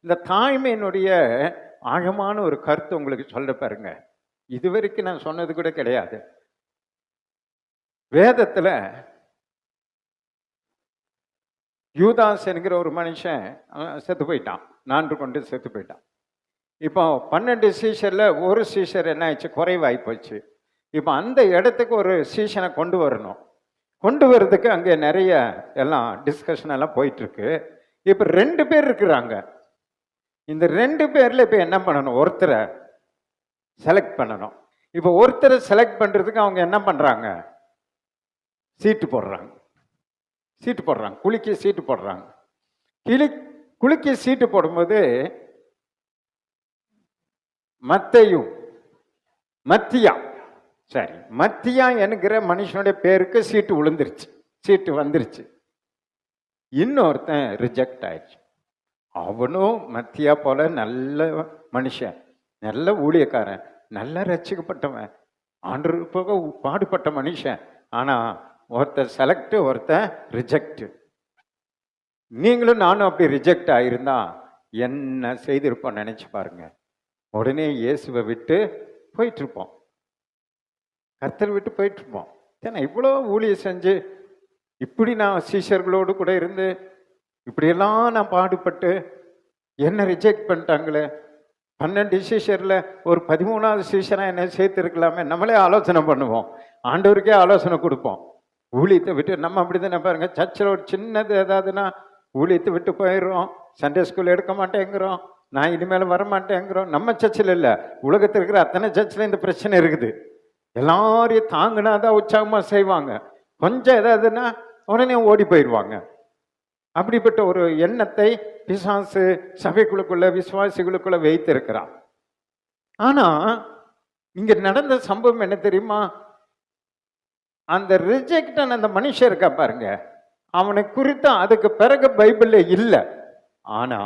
இந்த தாய்மையினுடைய ஆழமான ஒரு கருத்து உங்களுக்கு சொல்ல பாருங்க. இதுவரைக்கும் நான் சொன்னது கூட கிடையாது. வேதத்துல யூதாஸ் என்கிற ஒரு மனுஷன் செத்து போயிட்டான், நான்று கொண்டு செத்து போயிட்டான். இப்போ 12 சீஷர்ல ஒரு சீஷர் என்ன ஆயிடுச்சு, குறைவாகி போச்சு. இப்போ அந்த இடத்துக்கு ஒரு சீஷனை கொண்டு வரணும். கொண்டு வர்றதுக்கு அங்கே நிறைய எல்லாம் டிஸ்கஷன் எல்லாம் போயிட்டு இருக்கு. இப்போ 2 பேர் இருக்கிறாங்க. இந்த 2 பேர்ல இப்போ என்ன பண்ணணும், ஒருத்தரை செலக்ட் பண்ணணும். இப்போ ஒருத்தரை செலக்ட் பண்றதுக்கு அவங்க என்ன பண்றாங்க, சீட்டு போடுறாங்க. குலுக்கி சீட்டு போடுறாங்க. குலுக்கி சீட்டு போடும்போது மத்தியா என்கிற மனுஷனுடைய பேருக்கு சீட்டு வந்துருச்சு. இன்னொருத்தன் ரிஜெக்ட் ஆயிடுச்சு. அவனும் மத்தியா போல நல்ல மனுஷன், நல்ல ஊழியக்காரன், நல்ல ரட்சிக்கப்பட்டவன், ஆண்டவருக்கு போக பாடுபட்ட மனுஷன். ஆனா ஒருத்தர் செலக்ட், ஒருத்தன் ரிஜெக்ட். நீங்களும் நானும் அப்படி ரிஜெக்ட் ஆயிருந்தா என்ன செய்திருப்போம் நினைச்சு பாருங்க. உடனே இயேசுவை விட்டு போயிட்டு இருப்போம், கர்த்தர் விட்டு போயிட்டு இருப்போம். ஏன்னா இவ்வளோ ஊழியம் செஞ்சு, இப்படி நான் சீஷர்களோடு கூட இருந்து, இப்படியெல்லாம் நான் பாடுபட்டு என்ன ரிஜெக்ட் பண்ணிட்டாங்களே. 12 சீஷரில் ஒரு 13வது சீஷனாக என்ன சேர்த்துருக்கலாமே. நம்மளே ஆலோசனை பண்ணுவோம், ஆண்டவருக்கே ஆலோசனை கொடுப்போம். ஊழியத்தை விட்டு நம்ம அப்படி தானே பாருங்க. சர்ச்சில் ஒரு சின்னது ஏதாவதுன்னா ஊழியத்தை விட்டு போயிடுறோம், சண்டே ஸ்கூல் எடுக்க மாட்டேங்கிறோம், நான் இனிமேல் வரமாட்டேங்கிறோம். நம்ம சர்ச்சில் இல்லை, உலகத்தில் இருக்கிற அத்தனை சர்ச்சில் இந்த பிரச்சனை இருக்குது. எல்லாரையும் தாங்கினாதான் உற்சாகமாக செய்வாங்க, கொஞ்சம் ஏதாவதுன்னா உடனே ஓடி போயிடுவாங்க. அப்படிப்பட்ட ஒரு எண்ணத்தை பிசாசு சபைக்குழுக்குள்ள, விசுவாசிகளுக்குள்ள வைத்திருக்கிறான். ஆனா இங்க நடந்த சம்பவம் என்ன தெரியுமா, அந்த ரிஜெக்டன் அந்த மனுஷன் இருக்கா பாருங்க, அவனை குறித்து அதுக்கு பிறகு பைபிள்ல இல்லை. ஆனா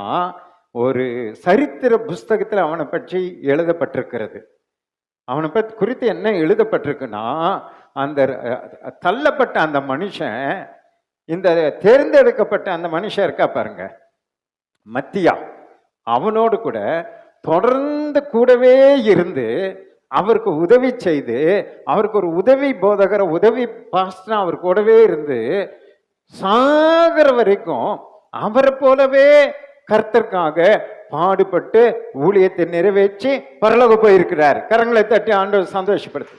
ஒரு சரித்திர புஸ்தகத்தில் அவனை பற்றி எழுதப்பட்டிருக்கிறது. அவனை பற்றி குறித்து என்ன எழுதப்பட்டிருக்குன்னா, அந்த தள்ளப்பட்ட அந்த மனுஷன், இந்த தேர்ந்தெடுக்கப்பட்ட அந்த மனுஷன் இருக்கா பாருங்க மத்தியா, அவனோடு கூட தொடர்ந்து கூடவே இருந்து அவருக்கு உதவி செய்து, அவருக்கு ஒரு உதவி போதகர, உதவி பாஸ்டர் அவர் கூடவே இருந்து சாகர வரைக்கும் அவரை போலவே கர்த்தருக்காக பாடுபட்டு ஊழியத்தை நிறைவேற்றி பரலோகம் போயிருக்கிறார். கரங்களை தட்டி ஆண்டவர் சந்தோஷப்படுத்து.